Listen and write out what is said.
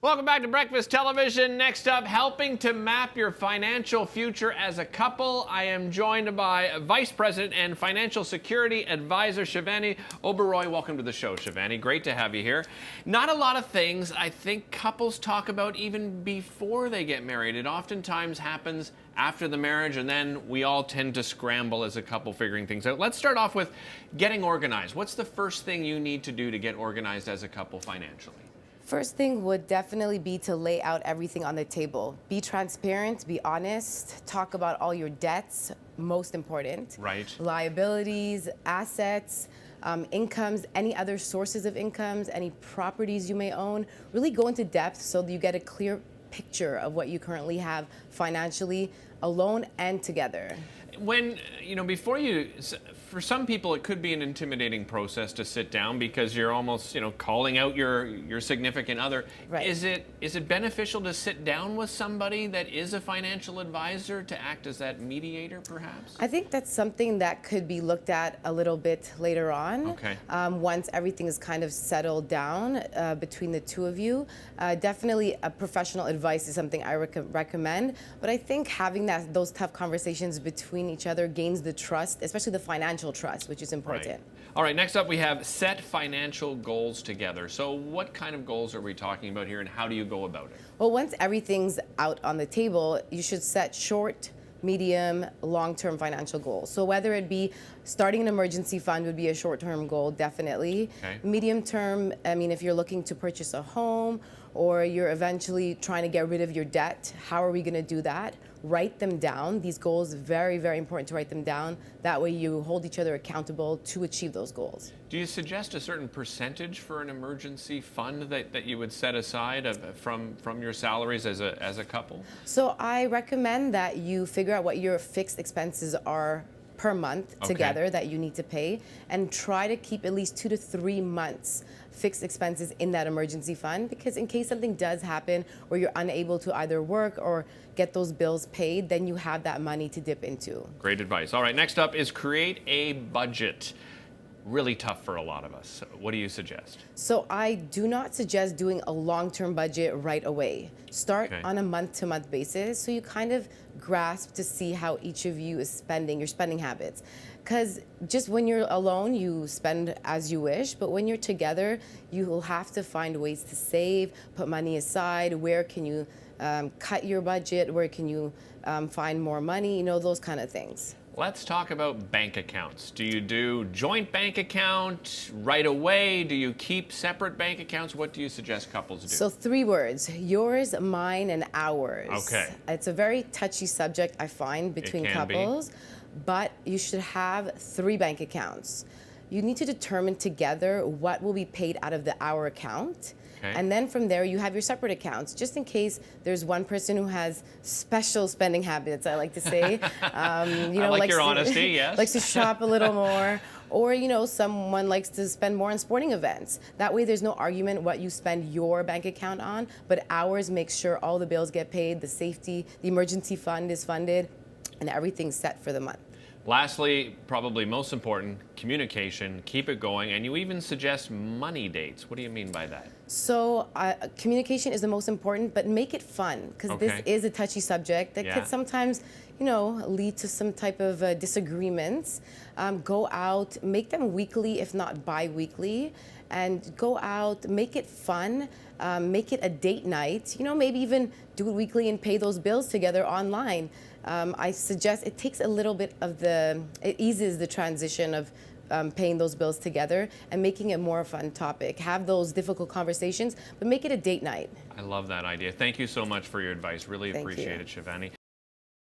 Welcome back to Breakfast Television. Next up, helping to map your financial future as a couple. I am joined by Vice President and Financial Security Advisor Shivani Oberoi. Welcome to the show, Shivani. Great to have you here. Not a lot of things I think couples talk about even before they get married. It oftentimes happens after the marriage, and then we all tend to scramble as a couple figuring things out. Let's start off with getting organized. What's the first thing you need to do to get organized as a couple financially? First thing would definitely be to lay out everything on the table. Be transparent, be honest, talk about all your debts, most important. Right. Liabilities, assets, incomes, any other sources of incomes, any properties you may own. Really go into depth so that you get a clear picture of what you currently have financially, alone and together. When, before for some people it could be an intimidating process to sit down because you're almost, calling out your significant other. Right. Is it beneficial to sit down with somebody that is a financial advisor to act as that mediator, perhaps? I think that's something that could be looked at a little bit later on. Okay. Once everything is kind of settled down between the two of you. Definitely a professional advice is something I recommend, but I think having those tough conversations between each other gains the trust, especially the financial trust, which is important. Right. All right, next up we have set financial goals together. So what kind of goals are we talking about here, and how do you go about it? Well, once everything's out on the table, you should set short, medium, long-term financial goals. So whether it be starting an emergency fund would be a short-term goal, definitely. Okay. Medium-term, if you're looking to purchase a home or you're eventually trying to get rid of your debt, how are we going to do that? Write them down. These goals, very, very important to write them down. That way you hold each other accountable to achieve those goals. Do you suggest a certain percentage for an emergency fund that you would set aside from your salaries as a couple? So I recommend that you figure out what your fixed expenses are per month together that you need to pay, and try to keep at least 2 to 3 months fixed expenses in that emergency fund, because in case something does happen where you're unable to either work or get those bills paid, then you have that money to dip into. Great advice. All right, next up is create a budget. Really tough for a lot of us. What do you suggest? So I do not suggest doing a long-term budget right away. Start on a month-to-month basis so you kind of grasp to see how each of you is spending, your spending habits. Because just when you're alone, you spend as you wish, but when you're together, you will have to find ways to save, put money aside. Where can you cut your budget? Where can you find more money? Those kind of things. Let's talk about bank accounts. Do you do joint bank account right away? Do you keep separate bank accounts? What do you suggest couples do? So 3 words: yours, mine, and ours. Okay. It's a very touchy subject, I find, between couples, but you should have 3 bank accounts. You need to determine together what will be paid out of the our account. Okay. And then from there, you have your separate accounts, just in case there's one person who has special spending habits, I like to say. I like your honesty, yes. Likes to shop a little more. Or, someone likes to spend more on sporting events. That way there's no argument what you spend your bank account on, but ours makes sure all the bills get paid, the emergency fund is funded, and everything's set for the month. Lastly, probably most important, communication. Keep it going, and you even suggest money dates. What do you mean by that? So communication is the most important, but make it fun, because this is a touchy subject that could sometimes, lead to some type of disagreements. Go out, make them weekly, if not bi-weekly, and go out, make it fun, make it a date night. Maybe even do it weekly and pay those bills together online. I suggest it takes a little bit of it eases the transition of paying those bills together and making it more a fun topic. Have those difficult conversations, but make it a date night. I love that idea. Thank you so much for your advice. Really appreciate it, Shivani.